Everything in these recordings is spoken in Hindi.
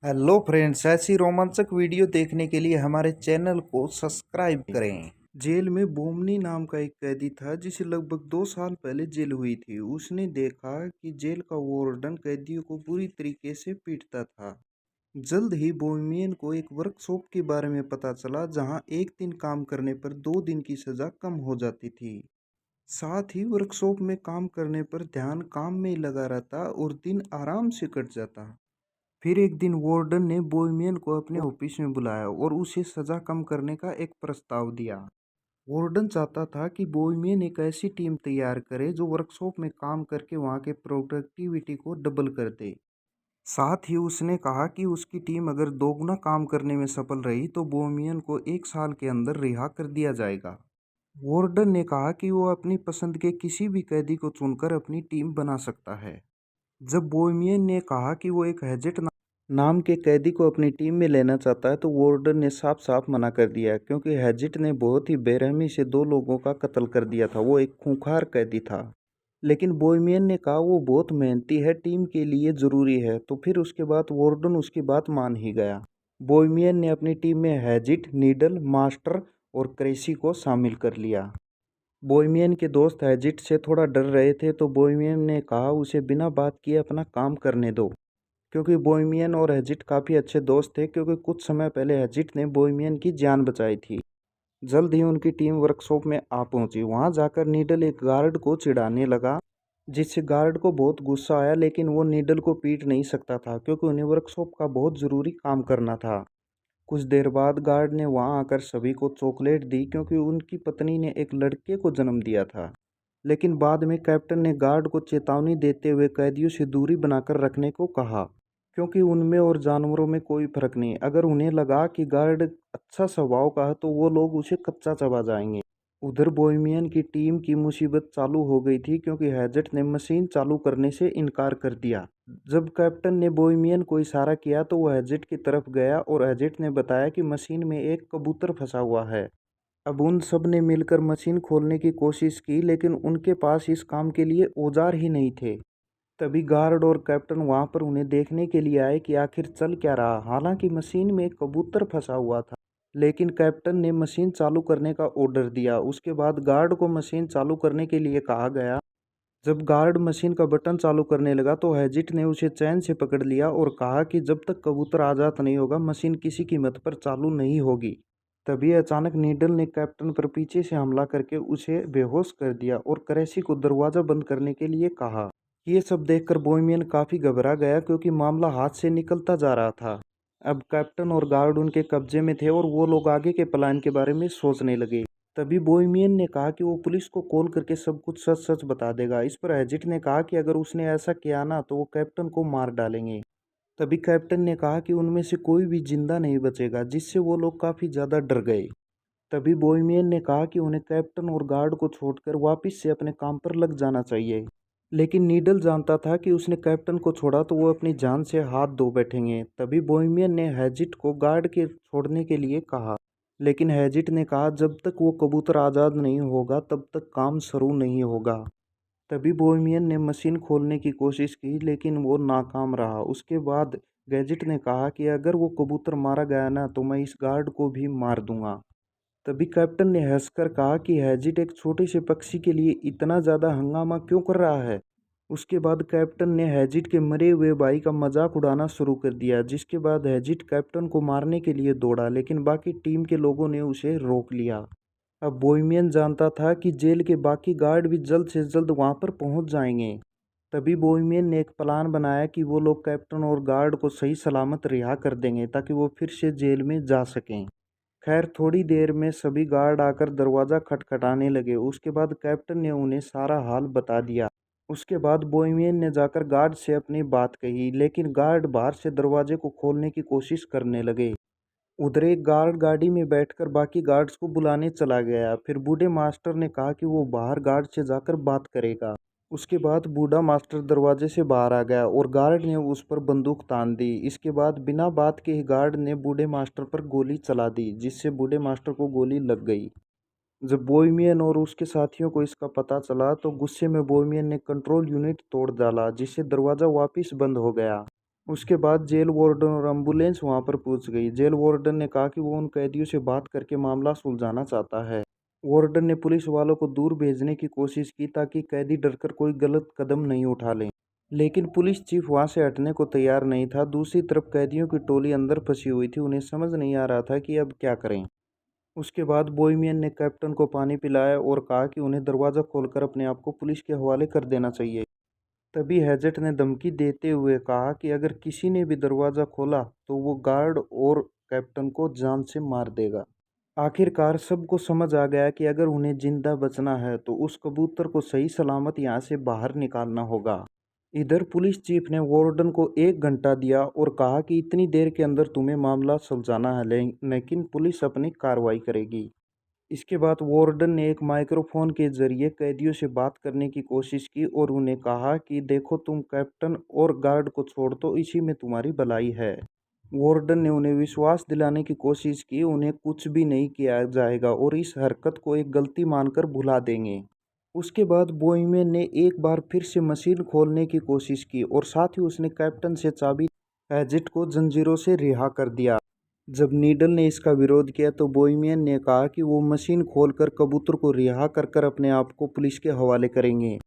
हेलो फ्रेंड्स, ऐसी रोमांचक वीडियो देखने के लिए हमारे चैनल को सब्सक्राइब करें। जेल में बोमनी नाम का एक कैदी था जिसे लगभग 2 साल पहले जेल हुई थी। उसने देखा कि जेल का वार्डन कैदियों को बुरी तरीके से पीटता था। जल्द ही बोहेमियन को एक वर्कशॉप के बारे में पता चला जहां एक दिन काम करने पर 2 दिन की सजा कम हो जाती थी। साथ ही वर्कशॉप में काम करने पर ध्यान काम में ही लगा रहता और दिन आराम से कट जाता। फिर एक दिन वार्डन ने बोहेमियन को अपने ऑफिस में बुलाया और उसे सजा कम करने का एक प्रस्ताव दिया। वार्डन चाहता था कि बोहेमियन एक ऐसी टीम तैयार करे जो वर्कशॉप में काम करके वहां के प्रोडक्टिविटी को डबल कर दे। साथ ही उसने कहा कि उसकी टीम अगर दोगुना काम करने में सफल रही तो बोहेमियन को 1 साल के अंदर रिहा कर दिया जाएगा। वार्डन ने कहा कि वो अपनी पसंद के किसी भी कैदी को चुनकर अपनी टीम बना सकता है। जब बोहेमियन ने कहा कि वो एक हेजेट नाम के कैदी को अपनी टीम में लेना चाहता है तो वार्डन ने साफ साफ मना कर दिया, क्योंकि हैजिट ने बहुत ही बेरहमी से 2 लोगों का कत्ल कर दिया था। वो एक खूंखार कैदी था। लेकिन बोहेमियन ने कहा वो बहुत मेहनती है, टीम के लिए ज़रूरी है, तो फिर उसके बाद वार्डन उसकी बात मान ही गया। बोहेमियन ने अपनी टीम में हैजिट, नीडल, मास्टर और क्रेसी को शामिल कर लिया। बोहेमियन के दोस्त हैजिट से थोड़ा डर रहे थे, तो बोहेमियन ने कहा उसे बिना बात किए अपना काम करने दो, क्योंकि बोहेमियन और हैजिट काफ़ी अच्छे दोस्त थे, क्योंकि कुछ समय पहले हैजिट ने बोहेमियन की जान बचाई थी। जल्द ही उनकी टीम वर्कशॉप में आ पहुंची। वहां जाकर नीडल एक गार्ड को चिढ़ाने लगा, जिससे गार्ड को बहुत गुस्सा आया, लेकिन वो नीडल को पीट नहीं सकता था क्योंकि उन्हें वर्कशॉप का बहुत ज़रूरी काम करना था। कुछ देर बाद गार्ड ने वहां आकर सभी को चॉकलेट दी, क्योंकि उनकी पत्नी ने एक लड़के को जन्म दिया था। लेकिन बाद में कैप्टन ने गार्ड को चेतावनी देते हुए कैदियों से दूरी बनाकर रखने को कहा, क्योंकि उनमें और जानवरों में कोई फर्क नहीं। अगर उन्हें लगा कि गार्ड अच्छा स्वभाव का है तो वो लोग उसे कच्चा चबा जाएंगे। उधर बोहेमियन की टीम की मुसीबत चालू हो गई थी, क्योंकि हैजट ने मशीन चालू करने से इनकार कर दिया। जब कैप्टन ने बोहेमियन को इशारा किया तो वह हैजट की तरफ गया और हैजट ने बताया कि मशीन में एक कबूतर फंसा हुआ है। अब उन सब ने मिलकर मशीन खोलने की कोशिश की, लेकिन उनके पास इस काम के लिए औजार ही नहीं थे। तभी गार्ड और कैप्टन वहां पर उन्हें देखने के लिए आए कि आखिर चल क्या रहा। हालांकि मशीन में एक कबूतर फंसा हुआ था, लेकिन कैप्टन ने मशीन चालू करने का ऑर्डर दिया। उसके बाद गार्ड को मशीन चालू करने के लिए कहा गया। जब गार्ड मशीन का बटन चालू करने लगा तो हैजिट ने उसे चैन से पकड़ लिया और कहा कि जब तक कबूतर आज़ाद नहीं होगा मशीन किसी कीमत पर चालू नहीं होगी। तभी अचानक नीडल ने कैप्टन पर पीछे से हमला करके उसे बेहोश कर दिया और क्रेसी को दरवाज़ा बंद करने के लिए कहा। ये सब देखकर बोहेमियन काफ़ी घबरा गया, क्योंकि मामला हाथ से निकलता जा रहा था। अब कैप्टन और गार्ड उनके कब्जे में थे और वो लोग आगे के प्लान के बारे में सोचने लगे। तभी बोहेमियन ने कहा कि वो पुलिस को कॉल करके सब कुछ सच सच बता देगा। इस पर हैजिट ने कहा कि अगर उसने ऐसा किया ना तो वो कैप्टन को मार डालेंगे। तभी कैप्टन ने कहा कि उनमें से कोई भी जिंदा नहीं बचेगा, जिससे वो लोग काफ़ी ज़्यादा डर गए। तभी बोहेमियन ने कहा कि उन्हें कैप्टन और गार्ड को छोड़कर वापस से अपने काम पर लग जाना चाहिए। लेकिन नीडल जानता था कि उसने कैप्टन को छोड़ा तो वो अपनी जान से हाथ धो बैठेंगे। तभी बोहेमियन ने हैजिट को गार्ड के छोड़ने के लिए कहा, लेकिन हैजिट ने कहा जब तक वो कबूतर आज़ाद नहीं होगा तब तक काम शुरू नहीं होगा। तभी बोहेमियन ने मशीन खोलने की कोशिश की, लेकिन वो नाकाम रहा। उसके बाद गैजेट ने कहा कि अगर वो कबूतर मारा गया ना तो मैं इस गार्ड को भी मार दूंगा। तभी कैप्टन ने हंसकर कहा कि हैजिट एक छोटे से पक्षी के लिए इतना ज़्यादा हंगामा क्यों कर रहा है। उसके बाद कैप्टन ने हैजिट के मरे हुए भाई का मजाक उड़ाना शुरू कर दिया, जिसके बाद हैजिट कैप्टन को मारने के लिए दौड़ा, लेकिन बाकी टीम के लोगों ने उसे रोक लिया। अब बोहेमियन जानता था कि जेल के बाकी गार्ड भी जल्द से जल्द वहां पर पहुंच जाएंगे। तभी बोहेमियन ने एक प्लान बनाया कि वो लोग कैप्टन और गार्ड को सही सलामत रिहा कर देंगे ताकि वो फिर से जेल में जा सकें। खैर थोड़ी देर में सभी गार्ड आकर दरवाज़ा खटखटाने लगे। उसके बाद कैप्टन ने उन्हें सारा हाल बता दिया। उसके बाद बोहेमियन ने जाकर गार्ड से अपनी बात कही, लेकिन गार्ड बाहर से दरवाजे को खोलने की कोशिश करने लगे। उधर एक गार्ड गाड़ी में बैठकर बाकी गार्ड्स को बुलाने चला गया। फिर बूढ़े मास्टर ने कहा कि वो बाहर गार्ड से जाकर बात करेगा। उसके बाद बूढ़ा मास्टर दरवाजे से बाहर आ गया और गार्ड ने उस पर बंदूक तान दी। इसके बाद बिना बात के ही गार्ड ने बूढ़े मास्टर पर गोली चला दी, जिससे बूढ़े मास्टर को गोली लग गई। जब बोहेमियन और उसके साथियों को इसका पता चला तो गुस्से में बोहेमियन ने कंट्रोल यूनिट तोड़ डाला, जिससे दरवाज़ा वापस बंद हो गया। उसके बाद जेल वार्डन और एम्बुलेंस वहां पर पहुंच गई। जेल वार्डन ने कहा कि वो उन कैदियों से बात करके मामला सुलझाना चाहता है। वार्डन ने पुलिस वालों को दूर भेजने की कोशिश की ताकि कैदी डरकर कोई गलत कदम नहीं उठा लें, लेकिन पुलिस चीफ वहां से हटने को तैयार नहीं था। दूसरी तरफ कैदियों की टोली अंदर फंसी हुई थी, उन्हें समझ नहीं आ रहा था कि अब क्या करें। उसके बाद बोहेमियन ने कैप्टन को पानी पिलाया और कहा कि उन्हें दरवाज़ा खोलकर अपने आप को पुलिस के हवाले कर देना चाहिए। तभी हैजट ने धमकी देते हुए कहा कि अगर किसी ने भी दरवाज़ा खोला तो वो गार्ड और कैप्टन को जान से मार देगा। आखिरकार सबको समझ आ गया कि अगर उन्हें जिंदा बचना है तो उस कबूतर को सही सलामत यहाँ से बाहर निकालना होगा। इधर पुलिस चीफ ने वार्डन को 1 घंटा दिया और कहा कि इतनी देर के अंदर तुम्हें मामला सुलझाना है, लेकिन पुलिस अपनी कार्रवाई करेगी। इसके बाद वार्डन ने एक माइक्रोफोन के जरिए कैदियों से बात करने की कोशिश की और उन्हें कहा कि देखो, तुम कैप्टन और गार्ड को छोड़ दो, इसी में तुम्हारी भलाई है। वार्डन ने उन्हें विश्वास दिलाने की कोशिश की, उन्हें कुछ भी नहीं किया जाएगा और इस हरकत को एक गलती मानकर भुला देंगे। उसके बाद बोहेमियन ने एक बार फिर से मशीन खोलने की कोशिश की और साथ ही उसने कैप्टन से चाबी हैजट को जंजीरों से रिहा कर दिया। जब नीडल ने इसका विरोध किया तो बोहेमियन ने कहा कि वो मशीन खोलकर कबूतर को रिहा कर कर अपने आप को पुलिस के हवाले करेंगे।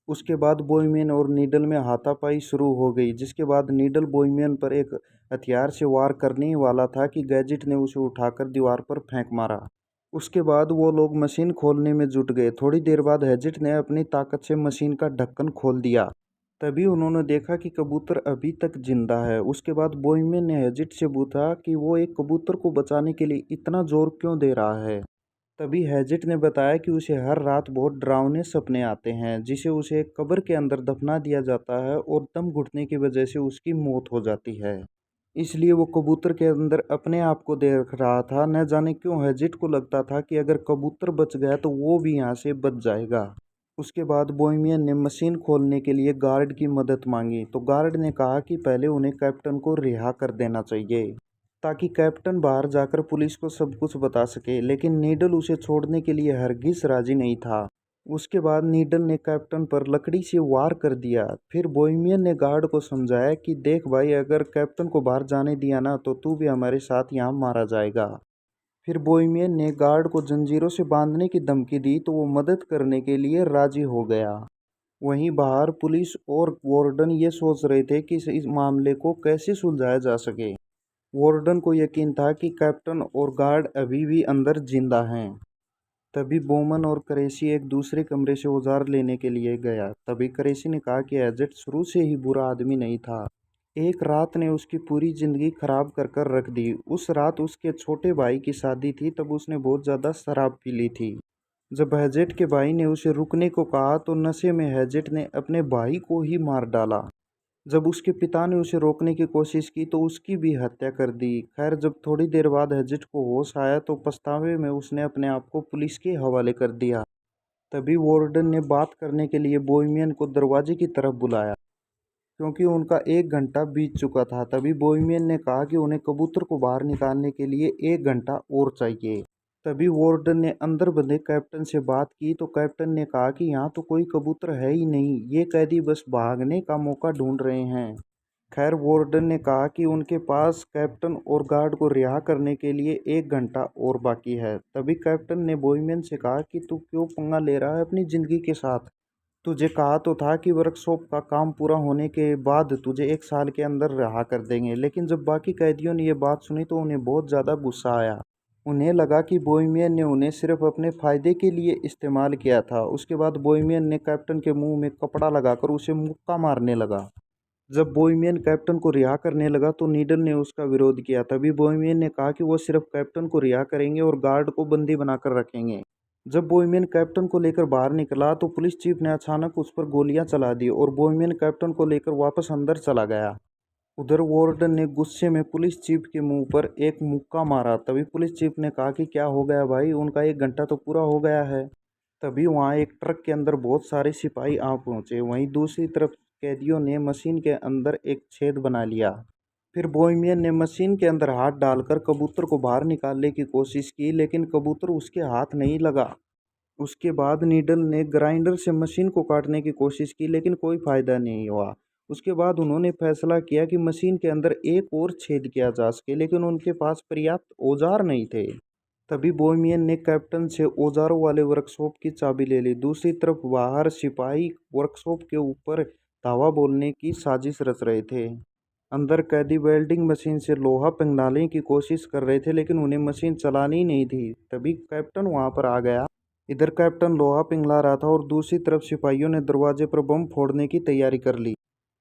उसके बाद बोहेमियन और नीडल में हाथापाई शुरू हो गई, जिसके बाद नीडल बोहेमियन पर एक हथियार से वार करने ही वाला था कि गैजेट ने उसे उठाकर दीवार पर फेंक मारा। उसके बाद वो लोग मशीन खोलने में जुट गए। थोड़ी देर बाद हैजट ने अपनी ताकत से मशीन का ढक्कन खोल दिया। तभी उन्होंने देखा कि कबूतर अभी तक जिंदा है। उसके बाद बोहेमियन ने हैजट से पूछा कि वो एक कबूतर को बचाने के लिए इतना जोर क्यों दे रहा है। तभी हैजट ने बताया कि उसे हर रात बहुत डरावने सपने आते हैं, जिसे उसे एक कब्र के अंदर दफना दिया जाता है और दम घुटने की वजह से उसकी मौत हो जाती है। इसलिए वो कबूतर के अंदर अपने आप को देख रहा था। न जाने क्यों हैजट को लगता था कि अगर कबूतर बच गया तो वो भी यहाँ से बच जाएगा। उसके बाद बोहेमियन ने मशीन खोलने के लिए गार्ड की मदद मांगी तो गार्ड ने कहा कि पहले उन्हें कैप्टन को रिहा कर देना चाहिए ताकि कैप्टन बाहर जाकर पुलिस को सब कुछ बता सके, लेकिन नीडल उसे छोड़ने के लिए हरगिज राजी नहीं था। उसके बाद नीडल ने कैप्टन पर लकड़ी से वार कर दिया। फिर बोहेमियन ने गार्ड को समझाया कि देख भाई, अगर कैप्टन को बाहर जाने दिया ना तो तू भी हमारे साथ यहाँ मारा जाएगा। फिर बोहेमियन ने गार्ड को जंजीरों से बांधने की धमकी दी तो वो मदद करने के लिए राजी हो गया। वहीं बाहर पुलिस और वार्डन ये सोच रहे थे कि इस मामले को कैसे सुलझाया जा सके। वार्डन को यकीन था कि कैप्टन और गार्ड अभी भी अंदर जिंदा हैं। तभी बोमन और क्रेसी एक दूसरे कमरे से औजार लेने के लिए गया। तभी क्रेसी ने कहा कि हैजट शुरू से ही बुरा आदमी नहीं था। एक रात ने उसकी पूरी जिंदगी खराब कर कर रख दी। उस रात उसके छोटे भाई की शादी थी, तब उसने बहुत ज़्यादा शराब पी ली थी। जब हैजट के भाई ने उसे रुकने को कहा तो नशे में हैजट ने अपने भाई को ही मार डाला। जब उसके पिता ने उसे रोकने की कोशिश की तो उसकी भी हत्या कर दी। खैर, जब थोड़ी देर बाद हैजट को होश आया तो पछतावे में उसने अपने आप को पुलिस के हवाले कर दिया। तभी वार्डन ने बात करने के लिए बोहेमियन को दरवाजे की तरफ बुलाया, क्योंकि उनका 1 घंटा बीत चुका था। तभी बोहेमियन ने कहा कि उन्हें कबूतर को बाहर निकालने के लिए 1 घंटा और चाहिए। तभी वार्डन ने अंदर बंधे कैप्टन से बात की तो कैप्टन ने कहा कि यहाँ तो कोई कबूतर है ही नहीं, ये कैदी बस भागने का मौका ढूंढ रहे हैं। खैर, वार्डन ने कहा कि उनके पास कैप्टन और गार्ड को रिहा करने के लिए 1 घंटा और बाकी है। तभी कैप्टन ने बोहेमियन से कहा कि तू क्यों पंगा ले रहा है अपनी ज़िंदगी के साथ। तुझे कहा तो था कि वर्कशॉप का काम पूरा होने के बाद तुझे 1 साल के अंदर रिहा कर देंगे। लेकिन जब बाकी कैदियों ने ये बात सुनी तो उन्हें बहुत ज़्यादा गुस्सा आया। उन्हें लगा कि बोहेमियन ने उन्हें सिर्फ अपने फ़ायदे के लिए इस्तेमाल किया था। उसके बाद बोहेमियन ने कैप्टन के मुंह में कपड़ा लगाकर उसे मुक्का मारने लगा। जब बोहेमियन कैप्टन को रिहा करने लगा तो नीडल ने उसका विरोध किया। तभी बोहेमियन ने कहा कि वो सिर्फ कैप्टन को रिहा करेंगे और गार्ड को बंदी बनाकर रखेंगे। जब बोहेमियन कैप्टन को लेकर बाहर निकला तो पुलिस चीफ ने अचानक उस पर गोलियां चला दी और बोहेमियन कैप्टन को लेकर वापस अंदर चला गया। उधर वार्डन ने गुस्से में पुलिस चीफ के मुंह पर एक मुक्का मारा। तभी पुलिस चीफ ने कहा कि क्या हो गया भाई, उनका 1 घंटा तो पूरा हो गया है। तभी वहां एक ट्रक के अंदर बहुत सारे सिपाही आ पहुंचे। वहीं दूसरी तरफ कैदियों ने मशीन के अंदर एक छेद बना लिया। फिर बोहेमियन ने मशीन के अंदर हाथ डालकर कबूतर को बाहर निकालने की कोशिश की, लेकिन कबूतर उसके हाथ नहीं लगा। उसके बाद नीडल ने ग्राइंडर से मशीन को काटने की कोशिश की, लेकिन कोई फायदा नहीं हुआ। उसके बाद उन्होंने फैसला किया कि मशीन के अंदर एक और छेद किया जा सके, लेकिन उनके पास पर्याप्त औजार नहीं थे। तभी बोहेमियन ने कैप्टन से औजारों वाले वर्कशॉप की चाबी ले ली। दूसरी तरफ बाहर सिपाही वर्कशॉप के ऊपर धावा बोलने की साजिश रच रहे थे। अंदर कैदी वेल्डिंग मशीन से लोहा पिघलाने की कोशिश कर रहे थे, लेकिन उन्हें मशीन चलानी ही नहीं थी। तभी कैप्टन वहां पर आ गया। इधर कैप्टन लोहा पिघला रहा था और दूसरी तरफ सिपाहियों ने दरवाजे पर बम फोड़ने की तैयारी कर ली।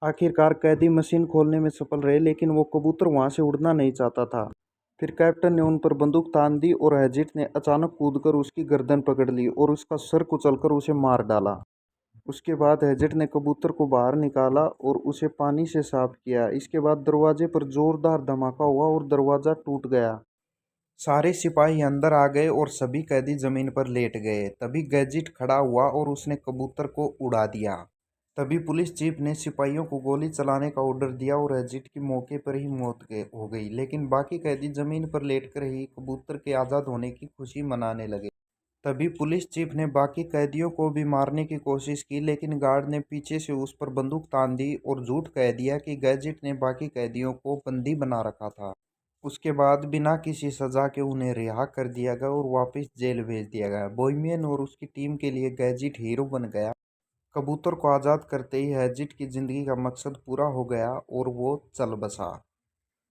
आखिरकार कैदी मशीन खोलने में सफल रहे, लेकिन वो कबूतर वहां से उड़ना नहीं चाहता था। फिर कैप्टन ने उन पर बंदूक तान दी और हैजिट ने अचानक कूदकर उसकी गर्दन पकड़ ली और उसका सर कुचलकर उसे मार डाला। उसके बाद हैजिट ने कबूतर को बाहर निकाला और उसे पानी से साफ किया। इसके बाद दरवाजे पर जोरदार धमाका हुआ और दरवाजा टूट गया। सारे सिपाही अंदर आ गए और सभी कैदी जमीन पर लेट गए। तभी गैजेट खड़ा हुआ और उसने कबूतर को उड़ा दिया। तभी पुलिस चीफ ने सिपाहियों को गोली चलाने का ऑर्डर दिया और अजीत की मौके पर ही मौत हो गई। लेकिन बाकी कैदी जमीन पर लेटकर ही कबूतर के आज़ाद होने की खुशी मनाने लगे। तभी पुलिस चीफ ने बाकी कैदियों को भी मारने की कोशिश की, लेकिन गार्ड ने पीछे से उस पर बंदूक तान दी और झूठ कह दिया कि गैजेट ने बाकी कैदियों को बंदी बना रखा था। उसके बाद बिना किसी सजा के उन्हें रिहा कर दिया गया और वापस जेल भेज दिया गया। बोहेमियन और उसकी टीम के लिए गैजेट हीरो बन गया। कबूतर को आज़ाद करते ही हैजिट की ज़िंदगी का मकसद पूरा हो गया और वो चल बसा।